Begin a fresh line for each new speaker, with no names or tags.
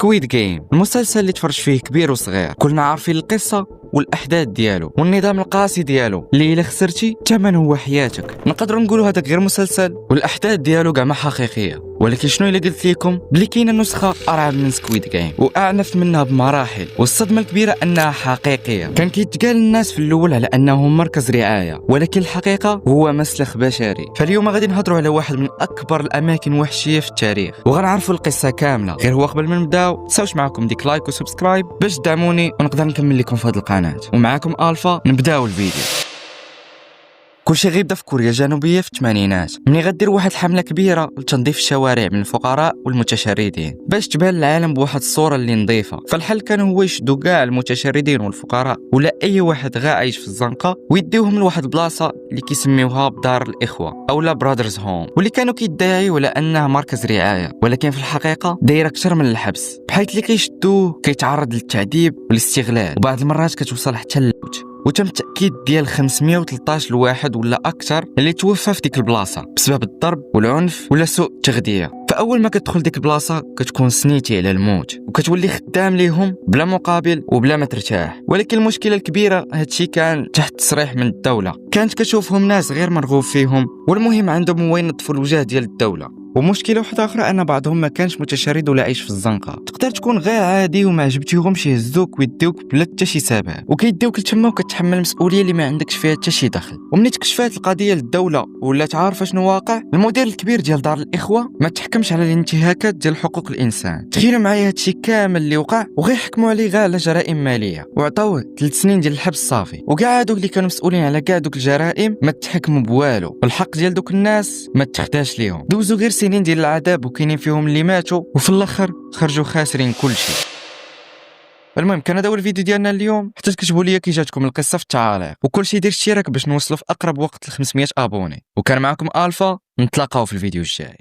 سكويد جيم، المسلسل اللي تفرج فيه كبير وصغير، كلنا عارفين القصة والاحداث ديالو والنظام القاسي ديالو اللي الا خسرتي الثمن هو حياتك. نقدروا نقولوا هذاك غير مسلسل والاحداث ديالو كاع ما حقيقيه، ولكن شنو الا قلت لكم بلي كاينه نسخه ارعب من سكويد جيم واعنف منها بمراحل، والصدمه الكبيره انها حقيقيه. كان كيتقال للناس في الاول على انه مركز رعايه، ولكن الحقيقه هو مسلخ بشري. فاليوم غادي نهضروا على واحد من اكبر الاماكن وحشيه في التاريخ، وغنعرفوا القصه كامله. غير هو قبل ما نبداو تساوش معكم ديك لايك وسبسكرايب باش تدعموني ونقدر نكمل لكم في هذه القناه. ومعاكم الفا، نبداو الفيديو. كلشي غيبدا في كوريا الجنوبيه في الثمانينات، ملي غدير واحد الحمله كبيره لتنظيف الشوارع من الفقراء والمتشردين باش تبان العالم بواحد الصوره اللي نظيفه. فالحل كان هو يشدوا كاع المتشردين والفقراء ولا اي واحد غا عايش في الزنقه ويديوهم لواحد البلاصه اللي كيسميوها بدار الاخوه اولا برادرز هوم، واللي كانوا كيدعيوا على انها مركز رعايه، ولكن في الحقيقه دايره اكثر من الحبس، بحيث اللي كيشدوه كيتعرض للتعذيب والاستغلال، وبعض المرات كتوصل حتى للموت. وتم التأكيد ديال 513 الواحد ولا أكثر اللي توفى في ديك البلاصة بسبب الضرب والعنف ولا سوء التغذية. فأول ما كتدخل ديك البلاصة كتكون سنيتي على الموت، وكتولي خدام ليهم بلا مقابل وبلا ما ترتاح. ولكن المشكلة الكبيرة هادشي كان تحت تصريح من الدولة، كانت كتشوفهم ناس غير مرغوب فيهم، والمهم عندهم هو ينظفوا الوجه ديال الدولة. ومشكله واحده اخرى ان بعضهم ما كانش متشرد ولا عايش في الزنقه، تقدر تكون غير عادي وما عجبتيهمش يهزوك ويديوك بلا حتى شي سبب، وكيديوك لتما وكتحمل المسؤوليه اللي ما عندكش فيها حتى شي دخل. ومني تكشفات القضيه للدوله ولات عارفه شنو واقع، المدير الكبير ديال دار الاخوه ما تحكمش على الانتهاكات ديال حقوق الانسان. تخيلوا معايا هادشي كامل اللي وقع وغير حكموا عليه غير على جرائم ماليه وعطاوه 3 سنين ديال الحبس صافي، وكاع هادوك اللي كانوا مسؤولين على كاع دوك الجرائم ما تحكموا بوالو، والحق ديال دوك الناس ما تخداش ليهم. دوزوا غير سنين ديال العذاب وكاينين فيهم اللي ماتوا وفي الاخر خرجوا خاسرين كلشي. المهم كان هذا هو الفيديو ديالنا اليوم، حتى تكتبوا لي كي جاتكم القصه في التعاليق، وكلشي دير اشتراك باش نوصلوا في اقرب وقت ل 500 ابوني. وكان معكم الفا، نتلاقاو في الفيديو الجاي.